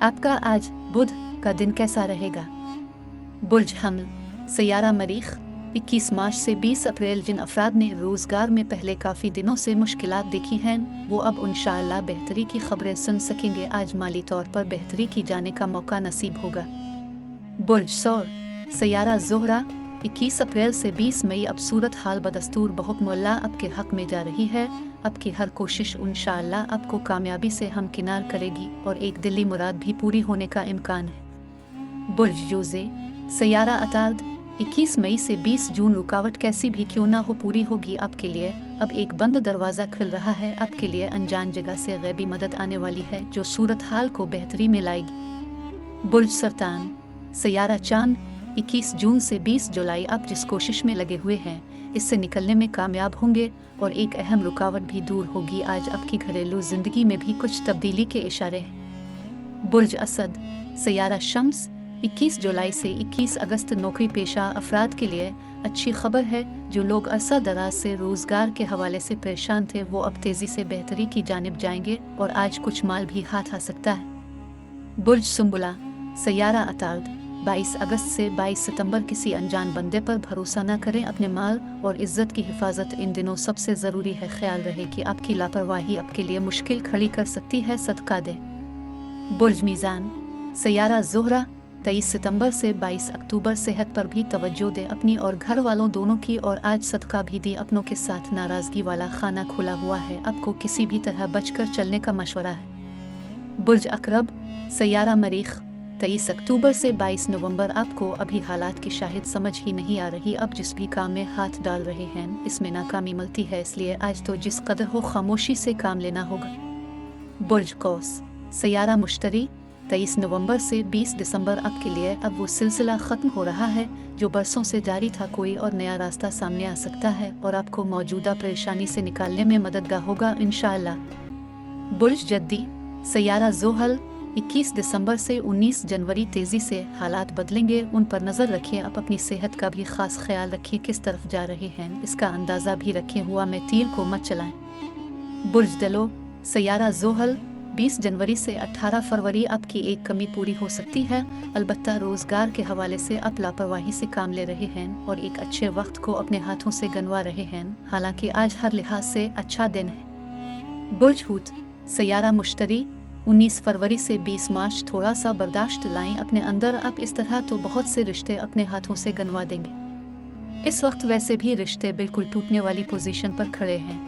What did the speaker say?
आपका आज बुध का दिन कैसा रहेगा? बुर्ज हमल, सैयारा मरीख। 21 मार्च से 20 अप्रैल जिन अफराद ने रोज़गार में पहले काफ़ी दिनों से मुश्किलात देखी हैं, वो अब इंशाअल्लाह बेहतरी की खबरें सुन सकेंगे। आज माली तौर पर बेहतरी की जाने का मौका नसीब होगा। बुर्ज सौर, सैयारा ज़ोहरा। 21 अप्रैल से 20 मई अब सूरत हाल बदस्तूर बहुकमुल्ला अब के हक़ में जा रही है। अब की हर कोशिश इंशाअल्लाह आपको कामयाबी से हमकिनार करेगी और एक दिली मुराद भी पूरी होने का इम्कान है। बुर्ज जोज़े, सैयारा अताद। 21 मई से 20 जून रुकावट कैसी भी क्यों ना हो पूरी होगी आपके लिए। अब एक बंद दरवाज़ा खुल रहा है आपके लिए। अनजान जगह से गैबी मदद आने वाली है जो सूरत हाल को बेहतरी में लाएगी। बुर्ज सरतान, सैयारा चांद। 21 जून से 20 जुलाई आप जिस कोशिश में लगे हुए हैं इससे निकलने में कामयाब होंगे और एक अहम रुकावट भी दूर होगी। आज आपकी घरेलू ज़िंदगी में भी कुछ तब्दीली के इशारे हैं। बुर्ज असद, सैयारा शम्स। 21 जुलाई से 21 अगस्त नौकरी पेशा अफराद के लिए अच्छी खबर है। जो लोग अरसा दराज से रोज़गार के हवाले से परेशान थे वो अब तेज़ी से बेहतरी की जानिब जाएंगे और आज कुछ माल भी हाथ आ सकता है। बुर्ज सुंबुला, सैयारा अतार्द। 22 अगस्त से 22 सितंबर किसी अनजान बंदे पर भरोसा न करें। अपने माल और इज्जत की हिफाजत इन दिनों सबसे ज़रूरी है। ख्याल रहे कि आपकी लापरवाही आपके लिए मुश्किल खड़ी कर सकती है, सदका दें। बुर्ज मीज़ान, सैयारा ज़ोहरा। 23 सितंबर से 22 अक्टूबर सेहत पर भी तवज्जो दें अपनी और घर वालों दोनों की, और आज सदका भी दी अपनों के साथ। नाराज़गी वाला खाना खुला हुआ है, आपको किसी भी तरह बचकर चलने का मशवरा है। बुर्ज अकरब, सैयारा मरीख। 23 अक्टूबर से 22 नवंबर आपको अभी हालात की शाहिद समझ ही नहीं आ रही। अब जिस भी काम में हाथ डाल रहे हैं इसमें नाकामी मिलती है, इसलिए आज तो जिस कदर हो खामोशी से काम लेना होगा। बुर्ज कौस, सैयारा मुश्तरी। 23 नवंबर से 20 दिसंबर आपके लिए अब वो सिलसिला ख़त्म हो रहा है जो बरसों से जारी था। कोई और नया रास्ता सामने आ सकता है और आपको मौजूदा परेशानी से निकालने में मददगार होगा इंशाअल्लाह। बुर्ज जद्दी, सैयारा ज़ोहल। 21 दिसंबर से 19 जनवरी तेज़ी से हालात बदलेंगे, उन पर नज़र रखिए। आप अपनी सेहत का भी ख़ास ख्याल रखिए। किस तरफ जा रहे हैं इसका अंदाज़ा भी रखें। हुआ में तीर को मत चलाएं। बुर्ज दलो, सैयारा ज़ोहल। 20 जनवरी से 18 फरवरी आपकी एक कमी पूरी हो सकती है। अलबत्ता रोज़गार के हवाले से आप लापरवाही से काम ले रहे हैं और एक अच्छे वक्त को अपने हाथों से गंवा रहे हैं। हालांकि आज हर लिहाज से अच्छा दिन है। बुर्ज हूत, सैयारा मुश्तरी। 19 फरवरी से 20 मार्च थोड़ा सा बर्दाश्त लाएं अपने अंदर। आप इस तरह तो बहुत से रिश्ते अपने हाथों से गंवा देंगे। इस वक्त वैसे भी रिश्ते बिल्कुल टूटने वाली पोजीशन पर खड़े हैं।